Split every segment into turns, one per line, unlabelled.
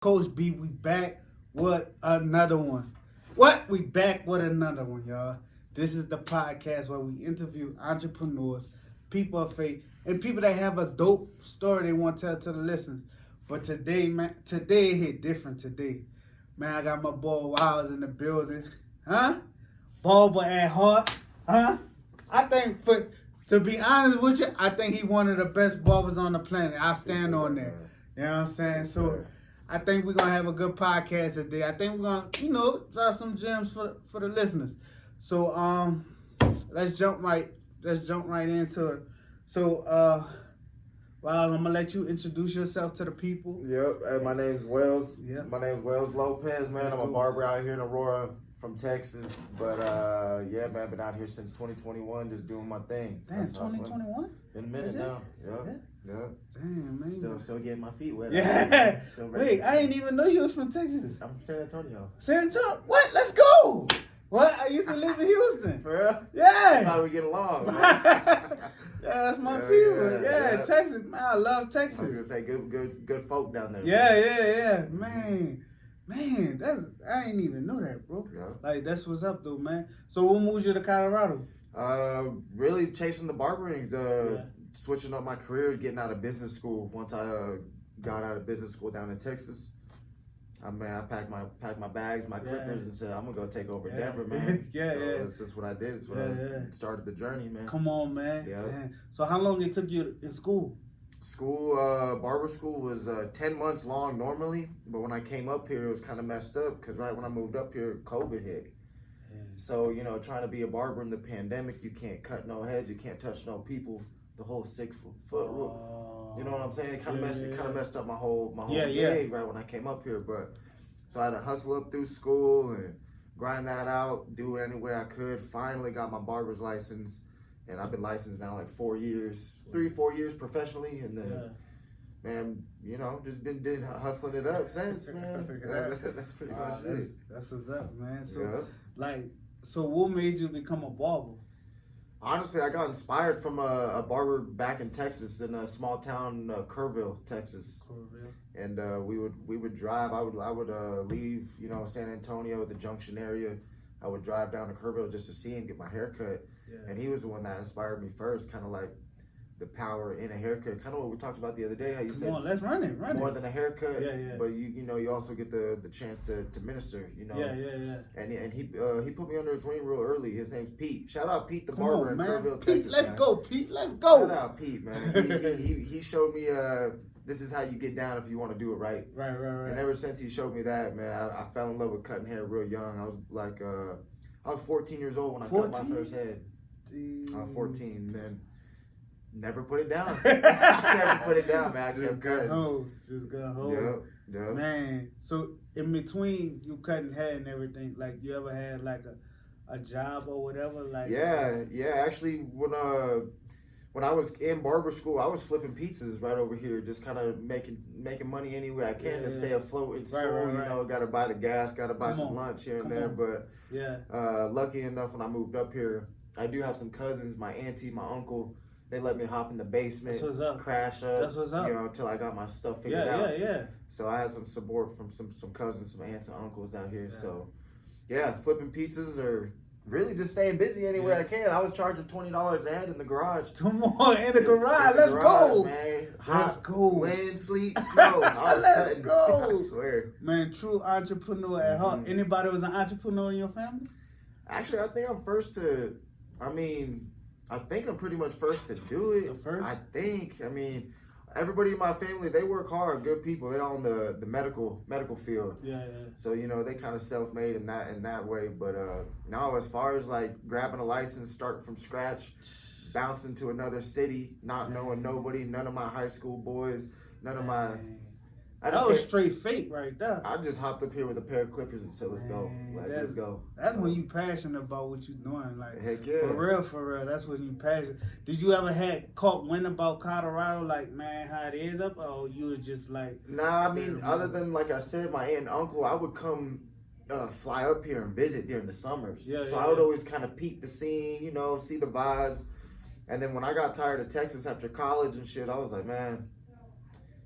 Coach B, we back with another one. What? We back with another one, y'all. This is the podcast where we interview entrepreneurs, people of faith, and people that have a dope story they want to tell to the listeners. But today, man, today it hit different today. Man, I got my boy Wiles in the building. Huh? Barber at heart. Huh? I think, to be honest with you, I think he one of the best barbers on the planet. I stand on that. You know what I'm saying? So I think we're gonna have a good podcast today. I think we're gonna, drop some gems for the listeners. So let's jump right into it. So well, I'm gonna let you introduce yourself to the people.
Yep. My name's Wells.
Yep.
My name's Wells Lopez, man. I'm a barber out here in Aurora from Texas. But yeah, man, I've been out here since 2021 just doing my thing.
Damn, 2021?
Been a minute now. Yep.
Damn, man.
Still getting my feet wet.
Yeah. Wait, I didn't even know you was from Texas.
I'm from San Antonio.
San Antonio? What? Let's go. What? I used to live in Houston.
For real?
Yeah.
That's how we get along.
Yeah, that's my people. Yeah, Texas. Man, I love Texas.
I was gonna say good folk down there.
Yeah. Man, I didn't even know that, bro.
Yeah.
Like, that's what's up, though, man. So, what moved you to Colorado?
Really chasing the barbering, switching up my career, getting out of business school. Once I got out of business school down in Texas, I packed my bags, my clippers, and said, I'm gonna go take over Denver, man. That's just what I did. It's when I started the journey, man.
Come on, man.
Yeah.
Damn. So, how long it took you in school?
Barber school was 10 months long normally, but when I came up here, it was kind of messed up because right when I moved up here, COVID hit. So, trying to be a barber in the pandemic, you can't cut no heads, you can't touch no people, the whole 6-foot rule. You know what I'm saying? It kind of messed up my whole gig right when I came up here. But so I had to hustle up through school and grind that out, do it any way I could. Finally got my barber's license, and I've been licensed now like 4 years, 3-4 years professionally, and then. Man, just been hustling it up since, man. That's pretty much it.
That's what's up, man. So, so what made you become a barber?
Honestly, I got inspired from a barber back in Texas, in a small town, Kerrville, Texas. And we would drive. I would leave, San Antonio, the Junction area. I would drive down to Kerrville just to see him get my hair cut. Yeah. And he was the one that inspired me first, kind of like the power in a haircut, kind of what we talked about the other day. How you said,
let's run it.
More than a haircut, but you also get the chance to minister, And he put me under his wing real early. His name's Pete. Shout out Pete the barber in Kerrville,
Pete,
Texas.
Let's go, Pete. Let's go.
Shout out Pete, man. He showed me this is how you get down if you want to do it right.
Right.
And ever since he showed me that, man, I fell in love with cutting hair real young. I was like, I was 14 years old when I cut my first head.
Jeez.
I was 14, then. Never put it down. Never put it down, man. I just cutting.
Just got hold.
Yeah.
Man, so in between you cutting hair and everything, like you ever had like a job or whatever? Like
Actually, when I was in barber school, I was flipping pizzas right over here, just kind of making money any way I can to stay afloat in school.
Right.
Got to buy the gas, got to buy some lunch here and there. But lucky enough, when I moved up here, I do have some cousins, my auntie, my uncle. They let me hop in the basement, crash up,
That's what's up.
Until I got my stuff figured out.
Yeah.
So I had some support from some cousins, some aunts and uncles out here. Yeah. So, flipping pizzas or really just staying busy any way I can. I was charging $20 a head in the garage.
Come on, in the garage. Let's go.
Man.
Let's go.
Wind, sleet, snow. I was cutting.
Go.
I swear.
Man, true entrepreneur at heart. Anybody was an entrepreneur in your family?
Actually, I think I'm pretty much first to do it. Everybody in my family, they work hard, good people. They're all in the medical field.
Yeah.
So, they kind of self-made in that way. But now as far as like grabbing a license, starting from scratch, bouncing to another city, not knowing nobody, none of my high school boys, none of my...
That was straight fate right there.
I just hopped up here with a pair of clippers and said, let's go. Let's go.
That's when you passionate about what you're doing. Like,
heck yeah.
For real. That's when you passionate. Did you ever caught wind about Colorado? Like, man, how it is up? Or you was just like...
Nah, other than, like I said, my aunt and uncle, I would come fly up here and visit during the summers. I would always kind of peek the scene, see the vibes. And then when I got tired of Texas after college and shit, I was like, man...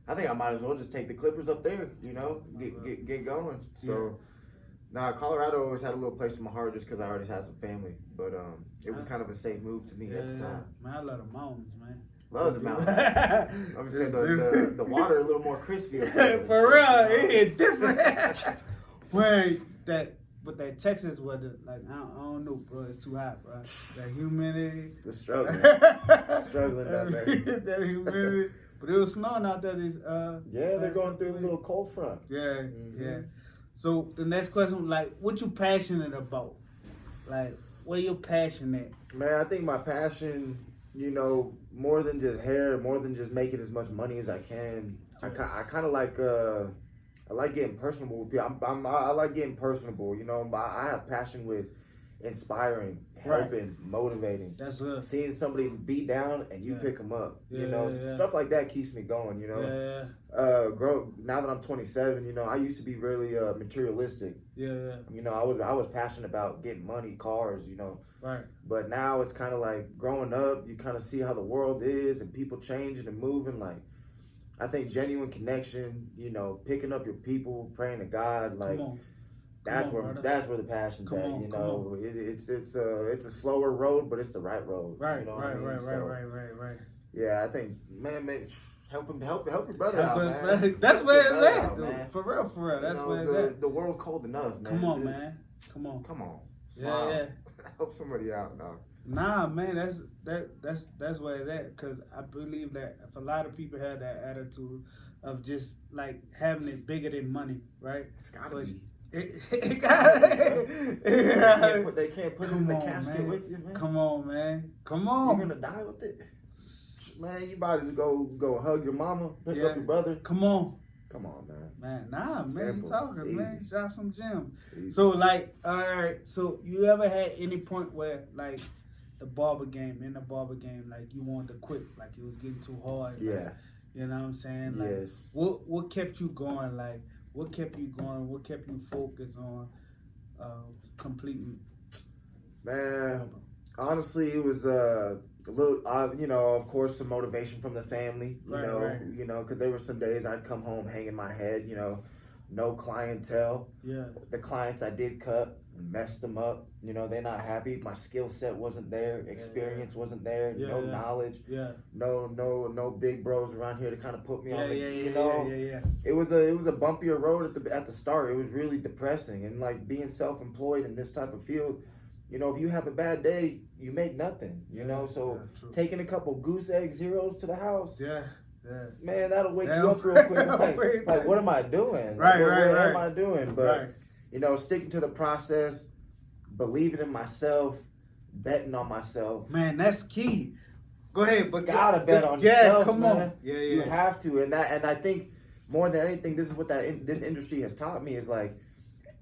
I think I might as well just take the Clippers up there, you know, get going. So, Colorado always had a little place in my heart just because I already had some family. But it was kind of a safe move to me at the time.
Man, I love the mountains, man.
Love the mountains. I'm saying the water a little more crispy up there.
For real, it's different. Wait, that Texas weather, like I don't know, bro. It's too hot, bro. That humidity.
The struggling. Struggling down there.
That humidity. But it was snowing out there.
They're going through a little cold front.
Yeah, yeah. So the next question, like, what you passionate about? Like, what are you passionate?
Man, I think my passion, you know, more than just hair, more than just making as much money as I can. I kind of like I like getting personable with people. I like getting personable. You know, I have passion with inspiring, helping, motivating.
That's good.
Seeing somebody be down and you pick them up. You know, stuff like that keeps me going. You know, now that I'm 27, you know, I used to be really materialistic. You know, I was passionate about getting money, cars. You know, But now it's kind of like growing up. You kind of see how the world is and people changing and moving. Like, I think genuine connection, you know, picking up your people, praying to God, like that's where the passion's at. You know, it's a slower road, but it's the right road. You know
Right.
Yeah, I think, man, help your brother out, man.
That's where it's at, dude. For real. That's where it's at.
The world cold enough, man.
Come on, man. Come on.
Smile.
Yeah.
Help somebody out, dog.
Nah, man, that's where it's at. Cause I believe that if a lot of people have that attitude of just like having it bigger than money, right?
It's gotta be.
It gotta.
They can't put it in the casket with you, man.
Come on, man. Come on.
You're gonna die with it, man. You might just go hug your mama, pick up your brother.
Come on,
man.
Nah, man,
Simple.
you talking, man. Drop some gems.
Easy.
So, like, all right. So, you ever had any point where, like, in the barber game, like, you wanted to quit, like, it was getting too hard?
Yeah.
Like, you know what I'm saying? Like,
yes.
What kept you going? Like, what kept you going? What kept you focused on completing?
Man, honestly, it was a little, you know, of course, some motivation from the family, you know, because there were some days I'd come home hanging my head, you know, no clientele.
Yeah.
The clients I did cut, messed them up. You know, they're not happy. My skill set wasn't there. Experience wasn't there. No knowledge. No big bros around here to kind of put me on. You know, it was a bumpier road at the start. It was really depressing, and like being self-employed in this type of field. You know, if you have a bad day, you make nothing. You know, so taking a couple goose egg zeros to the house. Man, that'll wake you up real quick. Like, what am I doing? What am I doing? But you know, sticking to the process, believing in myself, betting on myself.
Man, that's key. Go ahead, but
gotta bet on yourself.
Come
man.
on.
You have to, and I think more than anything, this is what this industry has taught me is like.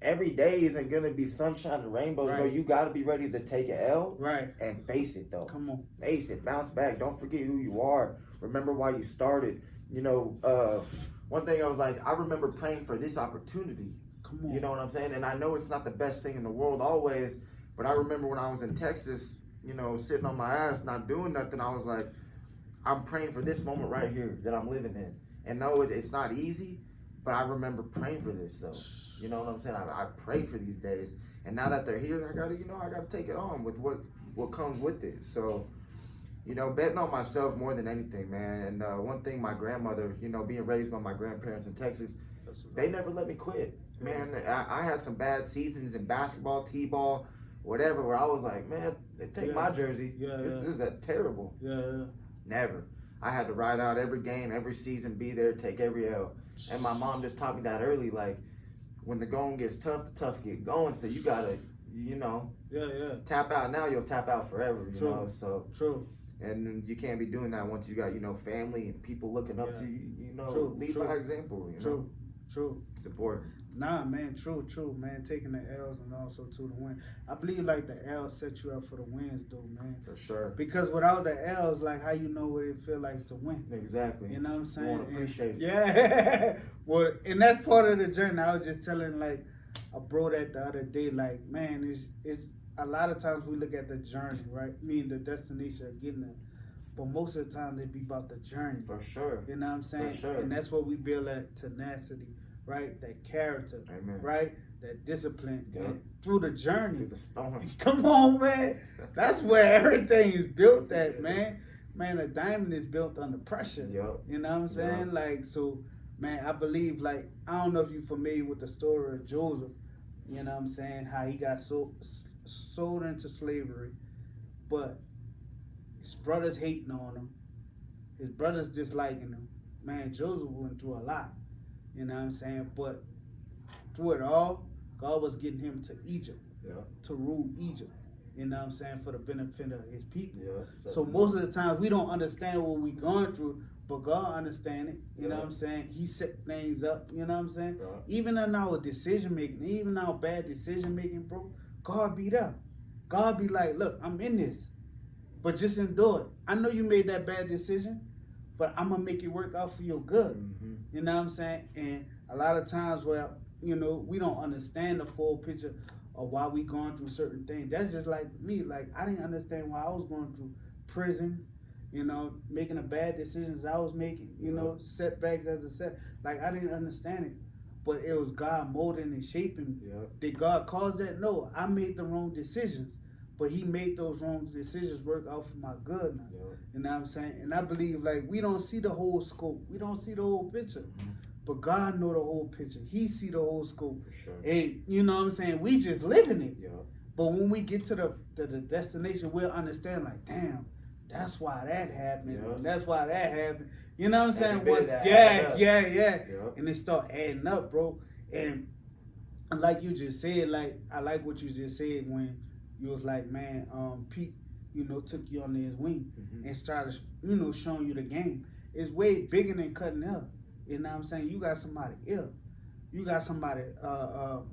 Every day isn't gonna be sunshine and rainbows, bro. You gotta be ready to take an L, and face it though.
Come on,
face it, bounce back. Don't forget who you are. Remember why you started. You know, one thing I was like, I remember praying for this opportunity.
Come on,
you know what I'm saying? And I know it's not the best thing in the world always, but I remember when I was in Texas, you know, sitting on my ass, not doing nothing. I was like, I'm praying for this moment right here that I'm living in. And no, it's not easy, but I remember praying for this though. You know what I'm saying? I prayed for these days, and now that they're here, I gotta take it on with what comes with it. So, you know, betting on myself more than anything, man. And one thing, my grandmother, you know, being raised by my grandparents in Texas, they never let me quit. Man, I had some bad seasons in basketball, t-ball, whatever, where I was like, man, take my jersey. This is terrible. Never. I had to ride out every game, every season, be there, take every L. And my mom just taught me that early, like. When the going gets tough, the tough get going. So you gotta, you know, tap out now. You'll tap out forever. You know, so and you can't be doing that once you got, you know, family and people looking up to you. You know, lead by example. You know?
True.
It's important.
Nah, man, true, man. Taking the L's and also to the win. I believe like the L's set you up for the wins, though, man.
For sure.
Because without the L's, like how you know what it feel like to win.
Exactly.
You know what I'm saying?
You want to appreciate it.
Yeah. Well, and that's part of the journey. I was just telling like a bro that the other day, like, man, it's a lot of times we look at the journey, right? Meaning the destination of getting there. but most of the time they be about the journey.
For sure.
You know what I'm saying?
For sure.
And that's what we build that tenacity, right? That character,
Amen.
right? That discipline.
Yep.
And through the journey.
Through the storm.
Come on, man. That's where everything is built at, man. Man, a diamond is built under pressure.
Yep.
You know what I'm saying?
Yep.
Like, so, man, I believe, like, I don't know if you're familiar with the story of Joseph. You know what I'm saying? How he got sold into slavery, but his brothers hating on him. His brothers disliking him. Man, Joseph went through a lot. You know what I'm saying? But through it all, God was getting him to Egypt.
Yeah.
To rule Egypt. You know what I'm saying? For the benefit of his people.
Yeah.
So most of the times we don't understand what we're going through, but God understands it. You know what I'm saying? He set things up. You know what I'm saying?
Yeah.
Even in our decision making, even our bad decision making, bro, God be there. God be like, look, I'm in this, but just endure it. I know you made that bad decision, but I'm gonna make it work out for your good.
Mm-hmm.
You know what I'm saying? And a lot of times where, you know, we don't understand the full picture of why we going through certain things. That's just like me. Like, I didn't understand why I was going through prison, you know, making the bad decisions I was making, you know, setbacks as a set. Like, I didn't understand it. But it was God molding and shaping me.
Yeah.
Did God cause that? No, I made the wrong decisions. But he made those wrong decisions work out for my good now.
Yeah.
You know what I'm saying? And I believe, like, we don't see the whole scope. We don't see the whole picture.
Mm-hmm.
But God know the whole picture. He see the whole scope.
For sure.
And you know what I'm saying? We just living it.
Yeah.
But when we get to the destination, we'll understand, like, damn, that's why that happened.
Yeah.
And that's why that happened. You know what I'm saying?
Every bit of that added
Yeah.
up.
And it start adding up, bro. And like you just said, like, I like what you just said when you was like, man, Pete, you know, took you under his wing and started, you know, showing you the game. It's way bigger than cutting up. You know what I'm saying? You got somebody ill. You got somebody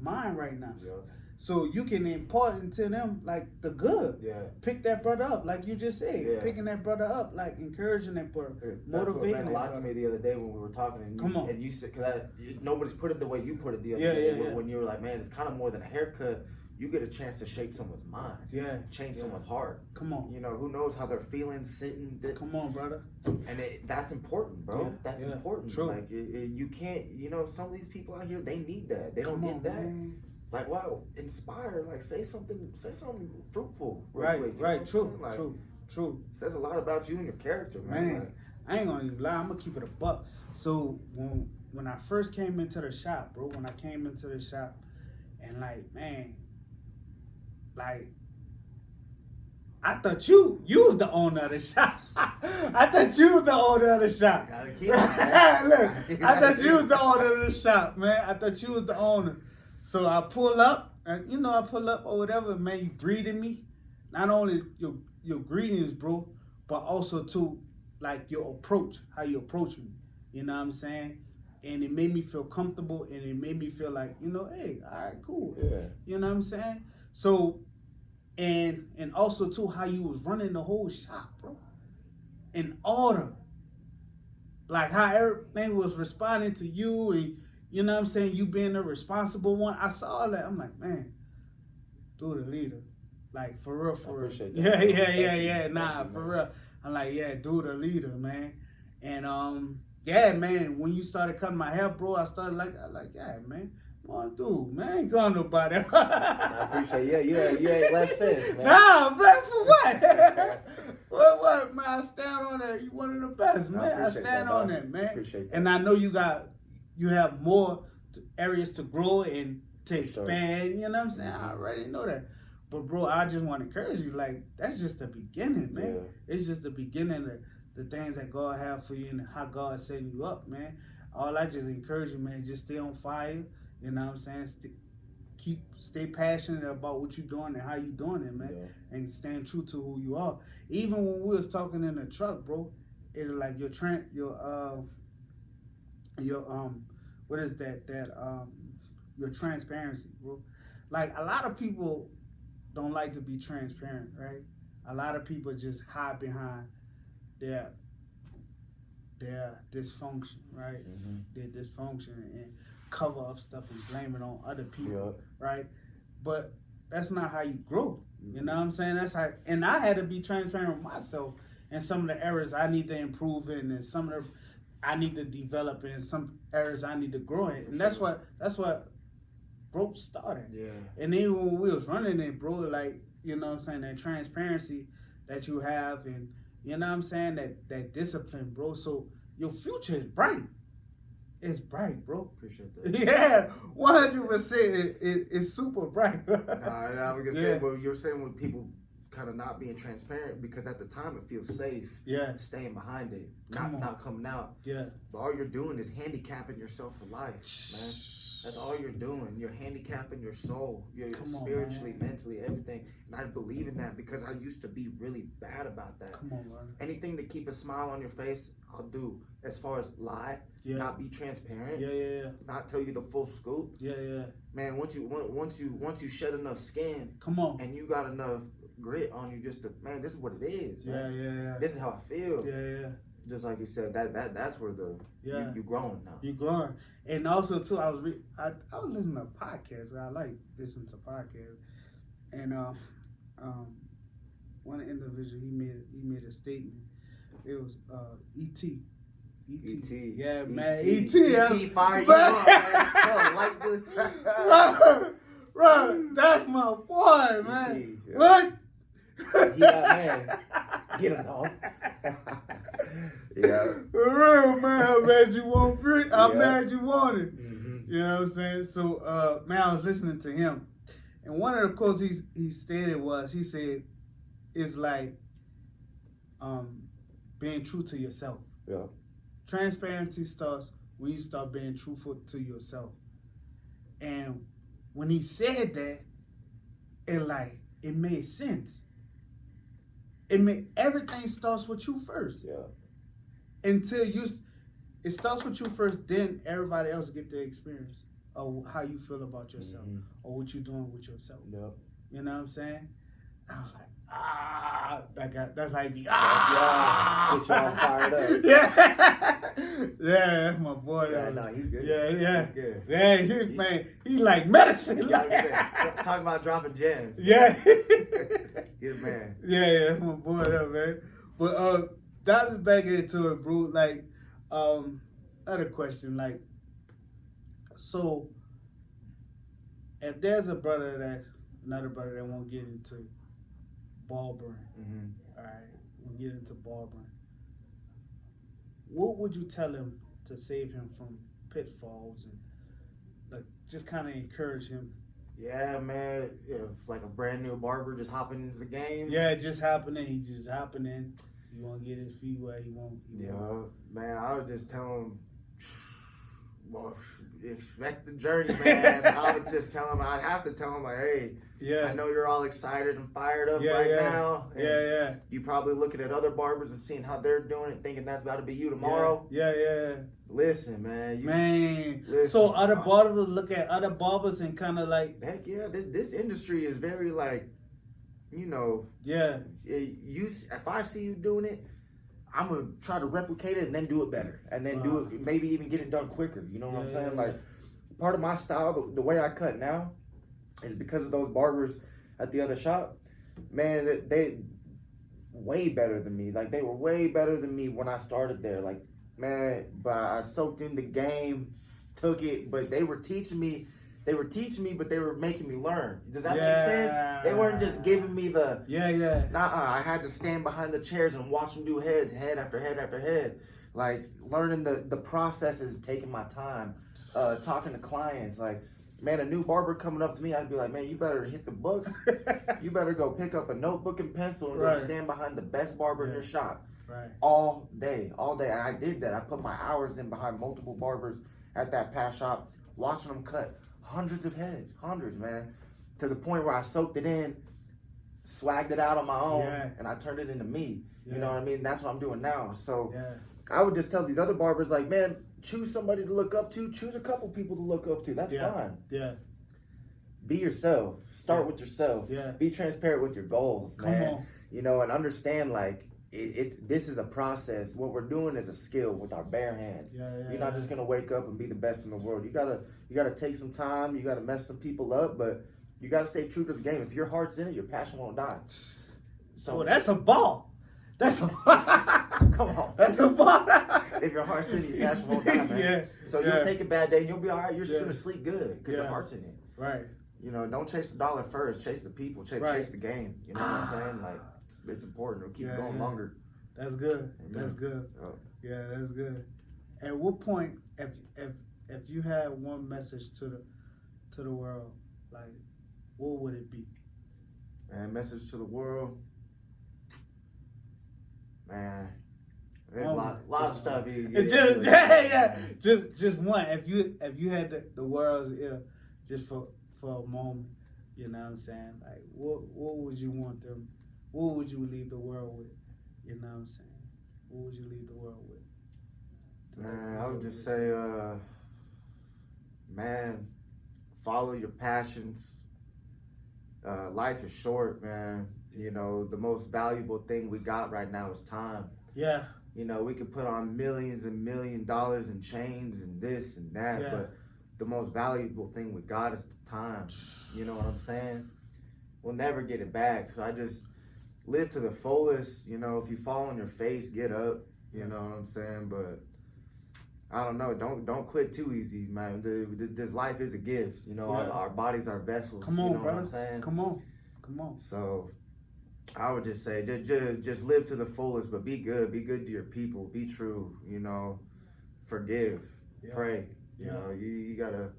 mind right now.
Yeah.
So you can impart into them, like, the good.
Yeah.
Pick that brother up, like you just said.
Yeah.
Picking that brother up, like, encouraging that brother,
That's what
motivating
meant a
that
lot to
brother.
me the other day when we were talking, and
Come on.
and you said, because nobody's put it the way you put it the other
Yeah,
day.
yeah, yeah.
When you were like, man, it's kind of more than a haircut. You get a chance to shape someone's mind.
Yeah.
Change
Yeah.
someone's heart.
Come on.
You know, who knows how they're feeling, sitting.
Come on, brother.
And that's important, bro.
Yeah,
That's
yeah,
important.
true.
Like, you can't, you know, some of these people out here, they need that. They don't
Come
get
on,
that.
man.
Like, wow, inspire. Like, say something fruitful. Real
Right,
quick, you know
right,
what I'm
true,
saying? Like,
true.
says a lot about you and your character, man.
Man,
Like,
I ain't gonna even lie. I'm gonna keep it a buck. So when I first came into the shop, bro, and like, man, like, I thought you was the owner of the shop. I thought you was the owner of the shop.
Gotta keep it, man.
Look, I thought you was the owner of the shop, man. I thought you was the owner. So I pull up, and you know, I pull up or whatever, man. You greeted me. Not only your greetings, bro, but also too, like, your approach, how you approach me. You know what I'm saying? And it made me feel comfortable, and it made me feel like, you know, hey, all right, cool.
Yeah.
You know what I'm saying? So, and also too, how you was running the whole shop, bro. In order. Like, how everything was responding to you, and you know what I'm saying, you being the responsible one. I saw that. I'm like, man, dude, the leader. Like, for real.
Appreciate that.
Yeah. Nah, for real. I'm like, yeah, dude, the leader, man. And yeah, man, when you started cutting my hair, bro, I started like, yeah, man. Well, dude, man, I ain't going nobody.
I appreciate you ain't less sense, man.
Nah, man, for what? what, man? I stand on that. You one of the best, man. I stand on that, man.
Appreciate that.
And I know you have more areas to grow and to expand. You know what I'm saying? I already know that. But bro, I just want to encourage you. Like, that's just the beginning, man.
Yeah.
It's just the beginning of the things that God have for you and how God's setting you up, man. All I just encourage you, man, just stay on fire. You know what I'm saying? Stay passionate about what you're doing and how you doing it, man.
Yeah.
And staying true to who you are. Even when we was talking in the truck, bro, it's like your what is that your transparency, bro. Like, a lot of people don't like to be transparent, right? A lot of people just hide behind their dysfunction, right?
Mm-hmm.
Their dysfunction and cover up stuff and blame it on other people, right? But that's not how you grow. You know what I'm saying? That's how, and I had to be transparent with myself and some of the areas I need to improve in, and some of the I need to develop in, some areas I need to grow in, and that's what bro started.
Yeah.
And then when we was running it, bro, like, you know what I'm saying, that transparency that you have, and you know what I'm saying, that discipline, bro. So your future is bright. It's bright, bro.
Appreciate that.
Yeah, 100%. It's super bright.
Nah, I was gonna say what you're saying with people kind of not being transparent, because at the time it feels safe.
Yeah.
Staying behind it, not coming out.
Yeah.
But all you're doing is handicapping yourself for life, man. That's all you're doing. You're handicapping your soul. You're spiritually, mentally, everything. And I believe in that because I used to be really bad about that.
Come on, man.
Anything to keep a smile on your face, I'll do. As far as lie, not be transparent, not tell you the full scoop. Man, once you shed enough skin,
come on,
and you got enough grit on you, just to, man, this is what it is. Man. This is how I feel. Just like you said, that's where you growing now.
You growing, and also too, I was listening to podcasts. I like listening to podcasts, and one individual he made a statement. It was E.T.
E.T.
Yeah, man.
E.T.
E.T.
fire you up, man. Like this.
Bro, that's my boy, man.
E.T., yeah.
What?
Man. Get him, dog. Yeah.
For real, man. I'm mad you want it. I'm mad you want it.
Mm-hmm.
You know what I'm saying? So, man, I was listening to him, and one of the quotes he stated was, he said, it's like being true to yourself.
Yeah.
Transparency starts when you start being truthful to yourself. And when he said that, it made sense. Everything starts with you first.
Yeah.
It starts with you first, then everybody else get the experience of how you feel about yourself, or what you're doing with yourself.
Yep.
You know what I'm saying? I was like, that's how you be.
Get y'all fired up.
That's my boy.
Yeah, no, he's good.
He's
good.
Yeah, he like medicine.
Talking about dropping gems.
Yeah.
Good man.
Yeah, that's my boy, man. But diving back into it, bro. Like, other question, like, so if there's another brother that won't get into barbering, all right, won't get into barbering, what would you tell him to save him from pitfalls and like just kind of encourage him?
Yeah, man. If like a brand new barber just hopping into the game.
Yeah, just happening. He just hopping in. You want to get his feet where he won't.
Man. I would just tell him, well, expect the journey, man. I would just tell him. I'd have to tell him, like, hey, I know you're all excited and fired up now. And you probably looking at other barbers and seeing how they're doing it, thinking that's about to be you tomorrow. Listen, man. Listen.
So other barbers look at other barbers and kind of like,
heck yeah, this industry is very like, you know.
Yeah.
If I see you doing it, I'm gonna try to replicate it and then do it better, and then do it, maybe even get it done quicker. You know what I'm saying? Like, part of my style, the way I cut now, is because of those barbers at the other shop. Man, they way better than me. Like, they were way better than me when I started there. Like, man, but I soaked in the game, took it, but they were teaching me. But they were making me learn. Does that make sense? They weren't just giving me the... I had to stand behind the chairs and watch them do head after head after head. Like, learning the processes, taking my time, talking to clients. Like, man, a new barber coming up to me, I'd be like, man, you better hit the book. You better go pick up a notebook and pencil and go stand behind the best barber in your shop. All day. And I did that. I put my hours in behind multiple barbers at that past shop, watching them cut hundreds of heads, man, to the point where I soaked it in, swagged it out on my own, and I turned it into me. You know what I mean? That's what I'm doing now. So I would just tell these other barbers, like, man, choose somebody to look up to. Choose a couple people to look up to. That's fine. Be yourself. Start with yourself. Be transparent with your goals, man.
Come on.
You know, and understand, like, this is a process. What we're doing is a skill with our bare hands. You're not just gonna wake up and be the best in the world. You gotta take some time. You gotta mess some people up, but you gotta stay true to the game. If your heart's in it, your passion won't die.
So that's a ball. That's a
Come on.
That's a bar.
If your heart's in it, your passion won't die, man.
Yeah.
So you'll take a bad day and you'll be all right. You're just going to sleep good because your
Yeah.
heart's in it.
Right.
You know, don't chase the dollar first. Chase the people. Chase the game. You know what I'm saying? Like, it's important to keep going longer.
That's good.
Amen.
That's good.
Oh.
Yeah, that's good. At what point, if you had one message to the world, like, what would it be?
Man, message to the world. Man, there's a lot of stuff.
Just one. If you had the world's ear, just for a moment, you know what I'm saying? Like, what would you want them? What would you leave the world with? You know what I'm saying? What would you leave the world with?
Man, I would just say, man, follow your passions. Life is short, man. You know, the most valuable thing we got right now is time.
Yeah.
You know, we could put on millions and $1 million in chains and this and that, but the most valuable thing we got is the time. You know what I'm saying? We'll never get it back. So I just live to the fullest. You know, if you fall on your face, get up. You know what I'm saying? But I don't know. Don't quit too easy, man. This life is a gift. You know, our bodies are vessels.
Come on,
you know
brother.
What I'm saying?
Come on.
So I would just say, just live to the fullest, but be good. Be good to your people. Be true. You know, forgive, pray. You know, you gotta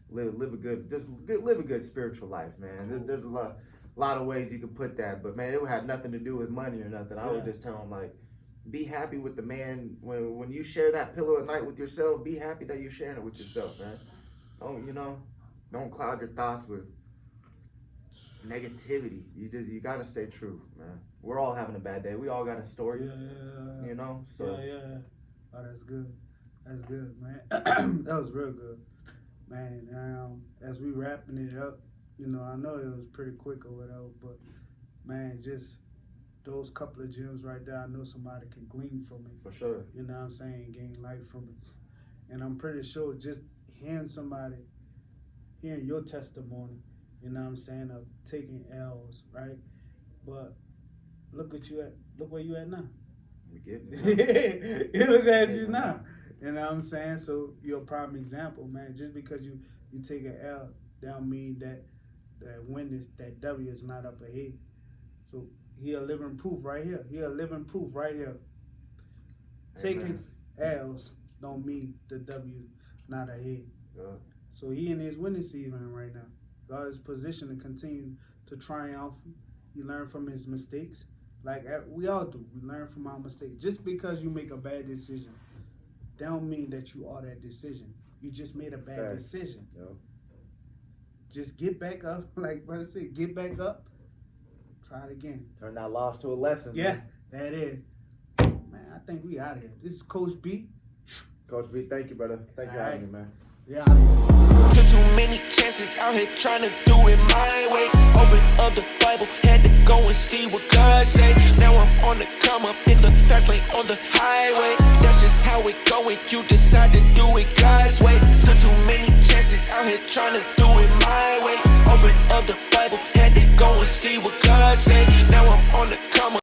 live a good spiritual life, man.
Cool.
There's a lot of ways you could put that, but man, it would have nothing to do with money or nothing. I would just tell them, like, be happy with the man. When you share that pillow at night with yourself, be happy that you're sharing it with yourself, man. Don't cloud your thoughts with negativity. You gotta stay true, man. We're all having a bad day. We all got a story. You know? So
Yeah. Oh, that's good. That's good, man. That was real good. Man, as we wrapping it up, you know, I know it was pretty quick or whatever, but man, just those couple of gems right there, I know somebody can glean from it.
For sure.
You know what I'm saying? Gain life from it. And I'm pretty sure just hearing your testimony, you know what I'm saying, of taking L's, right? But look where you at now.
We getting it.
You look at you now. You know what I'm saying? So you're a prime example, man. Just because you take an L, that don't mean that that W is not up ahead. So he a living proof right here. Taking L's don't mean the W not ahead.
Yeah.
So he in his winning season right now. God is positioned to continue to triumph. You learn from his mistakes. Like we all do. We learn from our mistakes. Just because you make a bad decision, that don't mean that you are that decision. You just made a bad decision.
Yeah.
Just get back up. Like brother said, get back up. Try it again.
Turn that loss to a lesson.
Yeah,
man.
that is. Man, I think we out of here. This is Coach B.
Coach B, thank you, brother. Thank you for having me, man.
Yeah, out of here.
Took too many chances out here trying to do it my way. Open up the Bible, had to go and see what God say. Now I'm on the come up in the fast lane on the highway. That's just how it go when you decide to do it God's way. Took too many chances out here trying to do